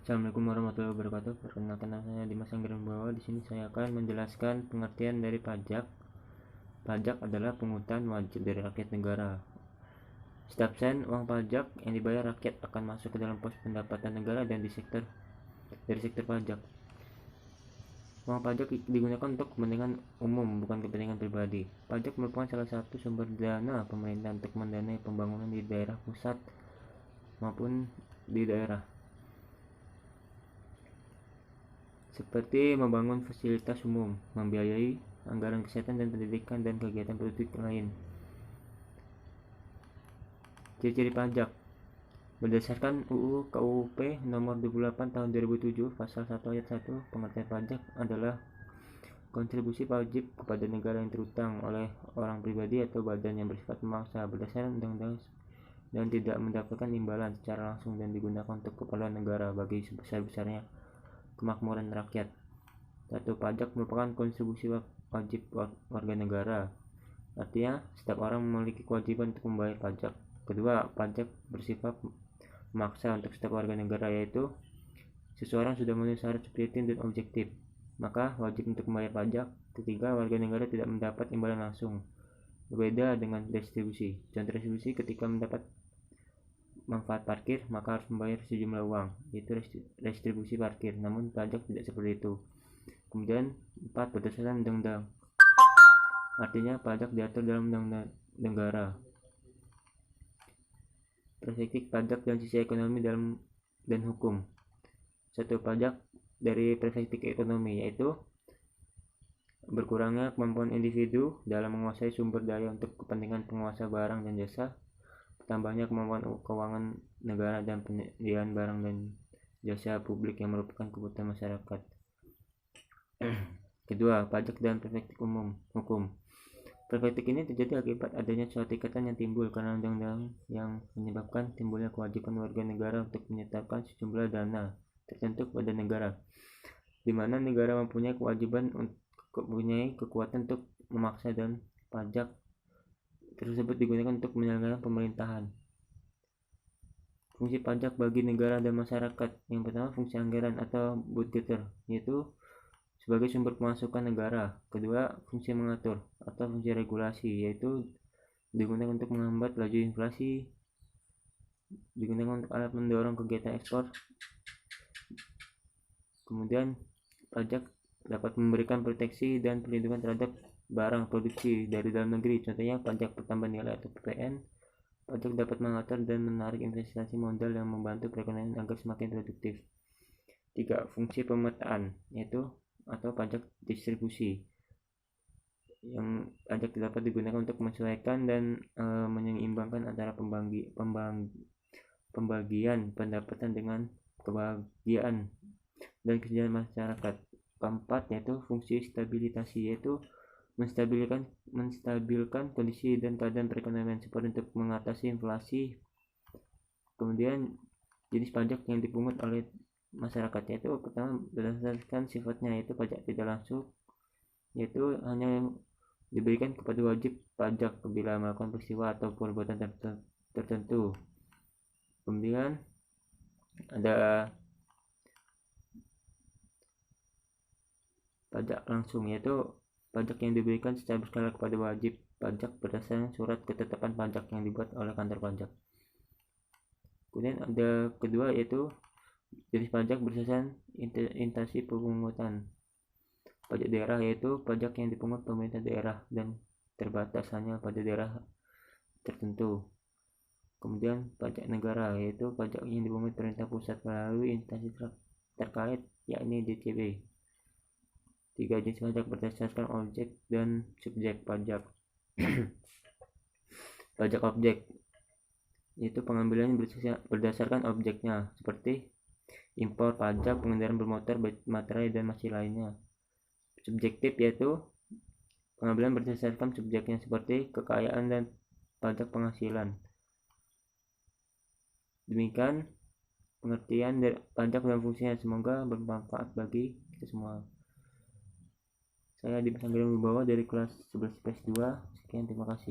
Assalamualaikum warahmatullahi wabarakatuh. Perkenalkan, nama saya Dimas Anggrawibowo. Di sini saya akan menjelaskan pengertian dari pajak. Pajak adalah pungutan wajib dari rakyat negara. Setiap sen uang pajak yang dibayar rakyat akan masuk ke dalam pos pendapatan negara dan dari sektor pajak. Uang pajak digunakan untuk kepentingan umum, bukan kepentingan pribadi. Pajak merupakan salah satu sumber dana pemerintah untuk mendanai pembangunan di daerah pusat maupun di daerah, seperti membangun fasilitas umum, membiayai anggaran kesehatan dan pendidikan, dan kegiatan produktif lain. Ciri-ciri pajak berdasarkan UU KUP nomor 28 tahun 2007 pasal 1 ayat 1, pengertian pajak adalah kontribusi wajib kepada negara yang terutang oleh orang pribadi atau badan yang bersifat memaksa berdasarkan undang-undang dan tidak mendapatkan imbalan secara langsung dan digunakan untuk keperluan negara bagi sebesar-besarnya kemakmuran rakyat. 1. Pajak merupakan kontribusi wajib warga negara. Artinya, setiap orang memiliki kewajiban untuk membayar pajak. Kedua, pajak bersifat memaksa untuk setiap warga negara, yaitu seseorang sudah memenuhi syarat subjektif dan objektif, maka wajib untuk membayar pajak. Ketiga, warga negara tidak mendapat imbalan langsung. Berbeda dengan retribusi. Contoh retribusi, ketika mendapat manfaat parkir, maka harus membayar sejumlah uang, yaitu retribusi parkir. Namun pajak tidak seperti itu. Kemudian 4. Berdasarkan undang-undang. Artinya pajak diatur dalam undang-undang negara. Perspektif pajak dan sisi ekonomi dan hukum. 1. Pajak dari perspektif ekonomi, yaitu berkurangnya kemampuan individu dalam menguasai sumber daya untuk kepentingan penguasa barang dan jasa, tambahnya kemampuan keuangan negara dan penyediaan barang dan jasa publik yang merupakan kebutuhan masyarakat. Kedua, pajak dan perspektif hukum. Perspektif ini terjadi akibat adanya suatu ikatan yang timbul karena undang-undang yang menyebabkan timbulnya kewajiban warga negara untuk menyetorkan sejumlah dana tertentu kepada negara, di mana negara mempunyai kewajiban mempunyai kekuatan untuk memaksa, dan pajak tersebut digunakan untuk menyelenggarakan pemerintahan. Fungsi pajak bagi negara dan masyarakat. Yang pertama, fungsi anggaran atau budgeter, yaitu sebagai sumber pemasukan negara. Kedua, fungsi mengatur atau fungsi regulasi, yaitu digunakan untuk menghambat laju inflasi, digunakan untuk alat mendorong kegiatan ekspor. Kemudian pajak dapat memberikan proteksi dan perlindungan terhadap barang produksi dari dalam negeri, contohnya pajak pertambahan nilai atau PPN. Pajak dapat mengatur dan menarik investasi modal yang membantu perekonomian agar semakin produktif. 3. Fungsi pemetaan, yaitu atau pajak distribusi, yang pajak dapat digunakan untuk menyesuaikan dan menyeimbangkan antara pembagian pendapatan dengan kebahagiaan dan kesejahteraan masyarakat. Keempat, yaitu fungsi stabilitasi, yaitu menstabilkan kondisi dan keadaan perekonomian seperti untuk mengatasi inflasi. Kemudian jenis pajak yang dipungut oleh masyarakat, yaitu pertama, berdasarkan sifatnya, yaitu pajak tidak langsung, yaitu hanya diberikan kepada wajib pajak bila melakukan peristiwa atau perbuatan tertentu. Kemudian ada pajak langsung, yaitu pajak yang diberikan secara berkala kepada wajib pajak berdasarkan surat ketetapan pajak yang dibuat oleh kantor pajak. Kemudian ada kedua, yaitu jenis pajak berdasarkan instansi pemungutan. Pajak daerah, yaitu pajak yang dipungut pemerintah daerah dan terbatas hanya pada daerah tertentu. Kemudian pajak negara, yaitu pajak yang dipungut pemerintah pusat melalui instansi terkait, yakni DCB. 3. Jenis pajak berdasarkan objek dan subjek pajak. Pajak objek, yaitu pengambilannya berdasarkan objeknya, seperti impor, pajak pengendara bermotor, materai, dan masih lainnya. Subjektif, yaitu pengambilan berdasarkan subjeknya, seperti kekayaan dan pajak penghasilan. Demikian pengertian dari pajak dan fungsinya. Semoga bermanfaat bagi kita semua. Saya Dimas Anggrawibowo dari kelas 11 IPS 2. Sekian, terima kasih.